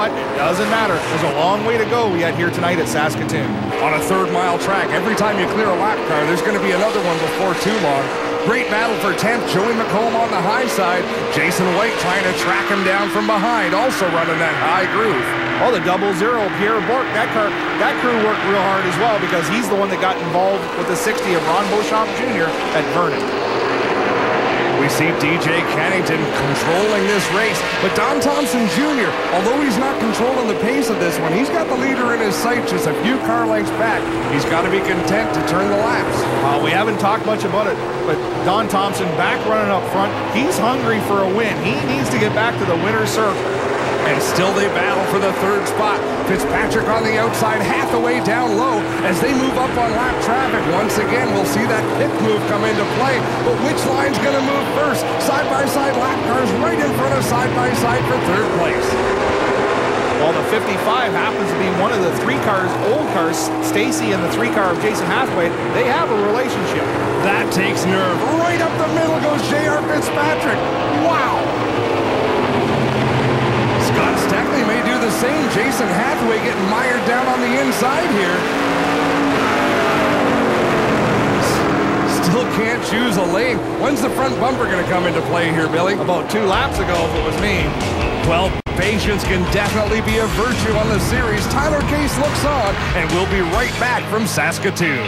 what? It doesn't matter. There's a long way to go yet here tonight at Saskatoon. On a third-mile track, every time you clear a lap car, there's going to be another one before too long. Great battle for 10th. Joey McComb on the high side. Jason White trying to track him down from behind, also running that high groove. Oh, the 0-0, Pierre Bourque. That crew worked real hard as well because he's the one that got involved with the 60 of Ron Beauchamp Jr. at Vernon. We see DJ Kennington controlling this race, but Don Thompson Jr., although he's not controlling the pace of this one, he's got the leader in his sights just a few car lengths back. He's got to be content to turn the laps. We haven't talked much about it, but Don Thompson back running up front. He's hungry for a win. He needs to get back to the winner's circle. And still they battle for the third spot. Fitzpatrick on the outside, Hathaway down low as they move up on lap traffic. Once again, we'll see that pit move come into play. But which line's going to move first? Side-by-side lap cars right in front of side-by-side for third place. Well, the 55 happens to be one of the three cars, old cars, Stacy and the three car of Jason Hathaway. They have a relationship. That takes nerve. Right up the middle goes J.R. Fitzpatrick. Wow. Scott Steckley may do the same. Jason Hathaway getting mired down on the inside here. Still can't choose a lane. When's the front bumper going to come into play here, Billy? About 2 laps ago, if it was me. Well, patience can definitely be a virtue on the series. Tyler Case looks on, and we'll be right back from Saskatoon.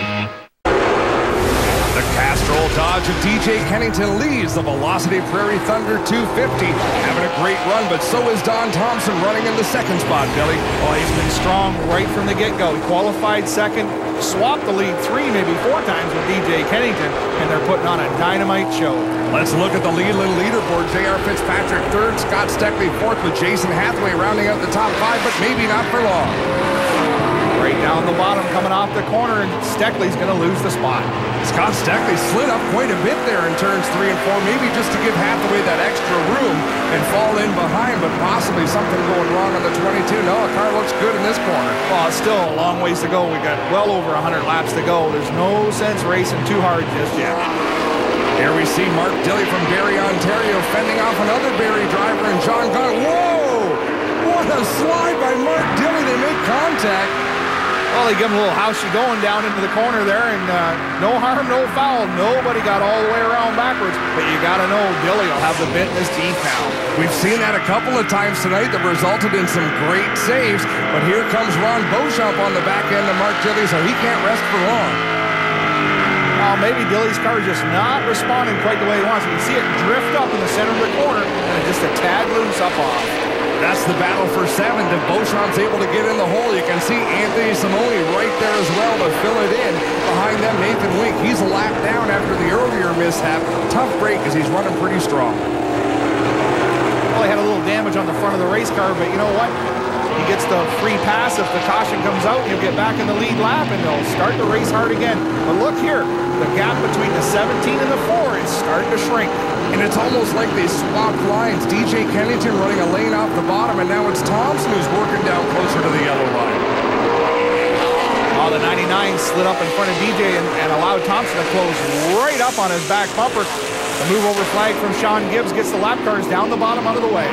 The Castrol Dodge of DJ Kennington leads the Velocity Prairie Thunder 250. Having a great run, but so is Don Thompson running in the second spot, Billy. Oh, he's been strong right from the get-go. He qualified second, swapped the lead 3, maybe 4 times with DJ Kennington, and they're putting on a dynamite show. Let's look at the Leland leaderboard. J.R. Fitzpatrick third, Scott Steckley fourth, with Jason Hathaway rounding out the top 5, but maybe not for long. Right down the bottom, coming off the corner, and Steckley's going to lose the spot. Scott Steckley slid up quite a bit there in turns 3 and 4, maybe just to give Hathaway that extra room and fall in behind, but possibly something going wrong on the 22. No, the car looks good in this corner. Well, it's still a long ways to go. We got well over 100 laps to go. There's no sense racing too hard just yet. Here we see Mark Dilley from Barrie, Ontario, fending off another Barrie driver, and John Gunn. Whoa! What a slide by Mark Dilley. They make contact. Well, they give him a little house you going down into the corner there, and no harm, no foul. Nobody got all the way around backwards, but you got to know Dilley will have the bit in his teeth now. We've seen that a couple of times tonight that resulted in some great saves, but here comes Ron Beauchamp on the back end of Mark Dilley, so he can't rest for long. Maybe Dilley's car is just not responding quite the way he wants. You can see it drift up in the center of the corner, and just a tad loose up off. That's the battle for 7th. If Beauchamp's able to get in the hole, you can see Anthony Simone right there as well to fill it in. Behind them, Nathan Wink. He's a lap down after the earlier mishap. Tough break as he's running pretty strong. Well, he had a little damage on the front of the race car, but you know what? He gets the free pass. If the caution comes out, he'll get back in the lead lap, and they'll start the race hard again. But look here. The gap between the 17 and the 4 is starting to shrink. And it's almost like they swapped lines. DJ Kennington running a lane off the bottom, and now it's Thompson who's working down closer to the yellow line. Oh, the 99 slid up in front of DJ and allowed Thompson to close right up on his back bumper. The move-over flag from Sean Gibbs gets the lap cars down the bottom out of the way.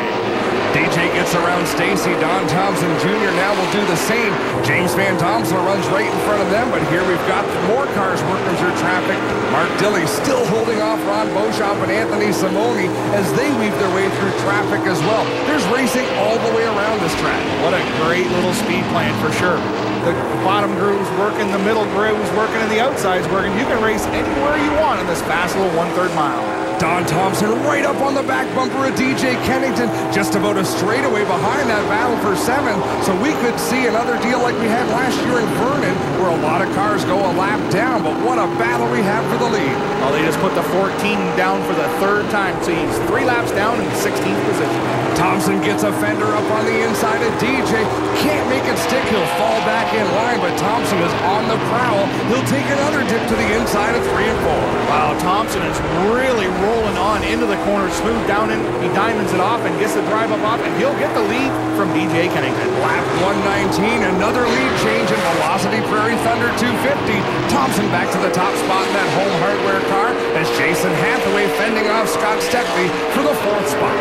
DJ gets around Stacy. Don Thompson Jr. now will do the same. James Van Thompson runs right in front of them, but here we've got more cars working through traffic. Mark Dilley still holding off Ron Beauchamp and Anthony Simone as they weave their way through traffic as well. There's racing all the way around this track. What a great little speed plan for sure. The bottom groove's working, the middle groove's working, and the outside's working. You can race anywhere you want in this fast little 1/3 mile. Don Thompson right up on the back bumper of DJ Kennington, just about a straightaway behind that battle for 7. So we could see another deal like we had last year in Vernon, where a lot of cars go a lap down, but what a battle we have for the lead. Well, they just put the 14 down for the 3rd time, so he's 3 laps down in 16th position. Thompson gets a fender up on the inside of DJ. Can't make it stick. He'll fall back in line, but Thompson is on the prowl. He'll take another dip to the inside of 3 and 4. Wow, Thompson is really rolling on into the corner, smooth down in. He diamonds it off and gets the drive up off, and he'll get the lead from DJ Kennington. Lap 119, another lead change in Velocity Prairie Thunder 250. Thompson back to the top spot in that home hardware car as Jason Hathaway fending off Scott Steckley for the 4th spot.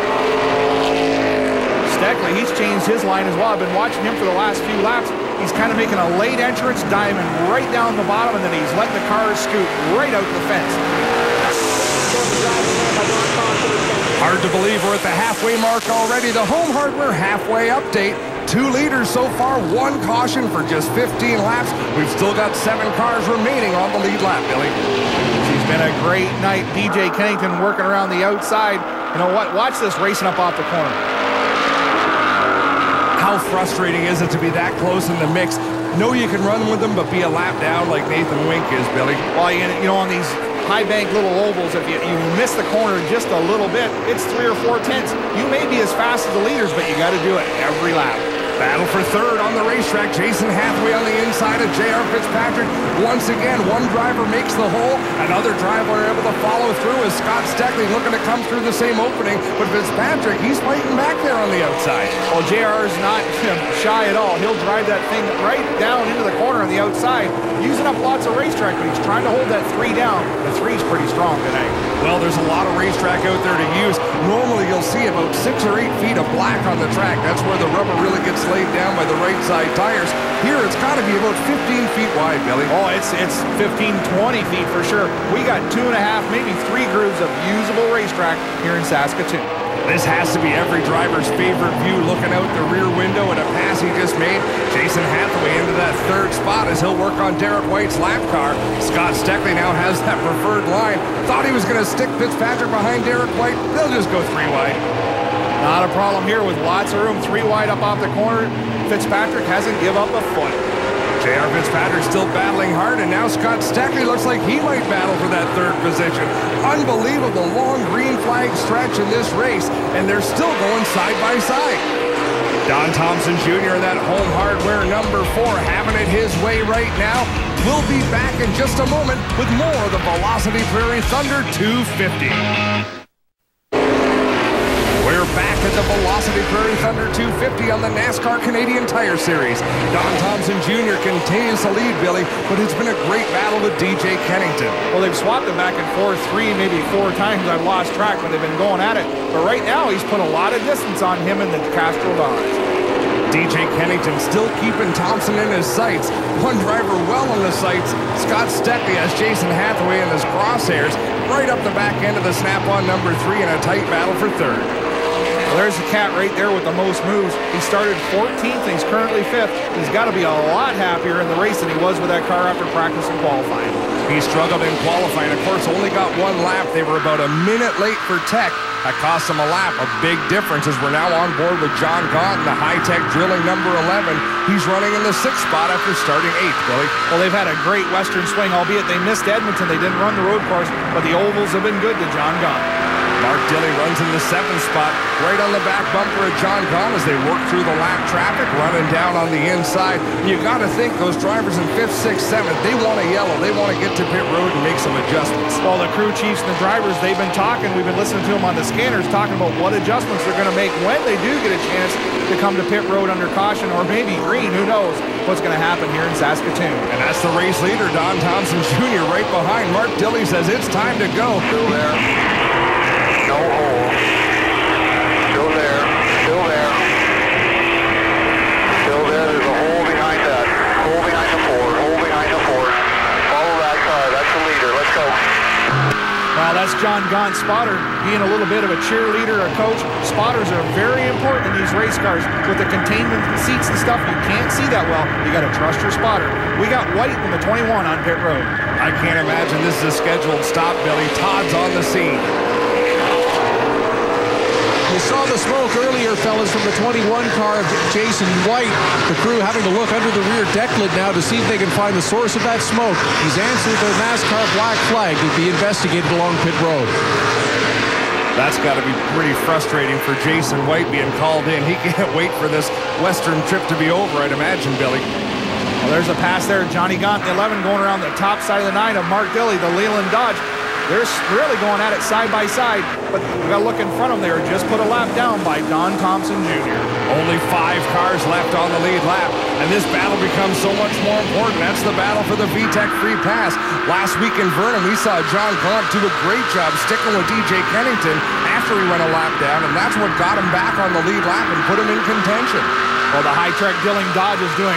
Steckley, he's changed his line as well. I've been watching him for the last few laps. He's kind of making a late entrance, diving right down the bottom, and then he's letting the cars scoot right out the fence. Hard to believe we're at the halfway mark already. The Home Hardware halfway update. 2 leaders so far, 1 caution for just 15 laps. We've still got 7 cars remaining on the lead lap, Billy. It's been a great night. DJ Kennington working around the outside. You know what? Watch this racing up off the corner. How frustrating is it to be that close in the mix? Know you can run with them, but be a lap down like Nathan Wink is, Billy. Well, you know, on these high bank little ovals, if you miss the corner just a little bit, it's 3 or 4 tenths. You may be as fast as the leaders, but you got to do it every lap. Battle for third on the racetrack. Jason Hathaway on the inside of J.R. Fitzpatrick. Once again, one driver makes the hole. Another driver able to follow through as Scott Steckley looking to come through the same opening. But Fitzpatrick, he's fighting back there on the outside. Well, J.R. is not shy at all. He'll drive that thing right down into the corner on the outside, using up lots of racetrack, but he's trying to hold that 3 down. The 3's pretty strong tonight. Well, there's a lot of racetrack out there to use. Normally, you'll see about 6 or 8 feet of black on the track. That's where the rubber really gets laid down by the right side tires. Here, it's got to be about 15 feet wide, Billy. Oh, it's 15, 20 feet for sure. We got 2.5, maybe 3 grooves of usable racetrack here in Saskatoon. This has to be every driver's favorite view, looking out the rear window at a pass he just made. Jason Hathaway into that 3rd spot as he'll work on Derek White's lap car. Scott Steckley now has that preferred line. Thought he was going to stick Fitzpatrick behind Derek White. They'll just go 3 wide. Not a problem here with lots of room. 3 wide up off the corner. Fitzpatrick hasn't give up a foot. J.R. Fitzpatrick still battling hard, and now Scott Steckley looks like he might battle for that 3rd position. Unbelievable long green flag stretch in this race, and they're still going side by side. Don Thompson Jr. in that Home Hardware number 4 having it his way right now. We'll be back in just a moment with more of the Velocity Prairie Thunder 250. We're back at the Velocity Prairie Thunder 250 on the NASCAR Canadian Tire Series. Don Thompson Jr. continues to lead, Billy, but it's been a great battle with DJ Kennington. Well, they've swapped them back and forth 3, maybe 4 times. I've lost track, but they've been going at it. But right now, he's put a lot of distance on him in the Castrol Dodge. DJ Kennington still keeping Thompson in his sights. One driver well in the sights. Scott Steckley has Jason Hathaway in his crosshairs right up the back end of the snap-on number 3 in a tight battle for 3rd. Well, there's the cat right there with the most moves. He started 14th and he's currently 5th. He's got to be a lot happier in the race than he was with that car after practice and qualifying. He struggled in qualifying. Of course, only got 1 lap. They were about a minute late for tech. That cost him a lap. A big difference as we're now on board with John Gaunt in the high-tech drilling number 11. He's running in the 6th spot after starting 8th, Billy. Well, they've had a great Western swing, albeit they missed Edmonton. They didn't run the road course, but the ovals have been good to John Gaunt. Mark Dilley runs in the 7th spot, right on the back bumper of John Gaunt as they work through the lap traffic, running down on the inside. You got to think those drivers in 5th, 6th, 7th, they want to yellow. They want to get to pit road and make some adjustments. Well, the crew chiefs and the drivers, they've been talking. We've been listening to them on the scanners, talking about what adjustments they're going to make when they do get a chance to come to pit road under caution, or maybe green. Who knows what's going to happen here in Saskatoon. And that's the race leader, Don Thompson Jr., right behind. Mark Dilley says it's time to go. Still there. No hole. Still there. Still there. Still there. There's a hole behind that. Hole behind the Ford. Hole behind the Ford. Follow that car. That's the leader. Let's go. Well, that's John Gaunt's spotter, being a little bit of a cheerleader, a coach. Spotters are very important in these race cars. With the containment seats and stuff, you can't see that well. You got to trust your spotter. We got White in the 21 on pit road. I can't imagine this is a scheduled stop, Billy. Todd's on the scene. You saw the smoke earlier, fellas, from the 21 car of Jason White. The crew having to look under the rear deck lid now to see if they can find the source of that smoke. He's answered the NASCAR black flag to be investigated along pit road. That's got to be pretty frustrating for Jason White being called in. He can't wait for this Western trip to be over, I'd imagine, Billy. Well, there's a pass there. Johnny Gaunt, the 11, going around the top side of the 9 of Mark Dilley, the Leland Dodge. They're really going at it side by side, but we got to look in front of them. They were just put a lap down by Don Thompson Jr. Only 5 cars left on the lead lap, and this battle becomes so much more important. That's the battle for the VTEC Free Pass. Last week in Vernon, we saw John Gaunt do a great job sticking with DJ Kennington after he went a lap down, and that's what got him back on the lead lap and put him in contention. Well, the high-track Dilling Dodge is doing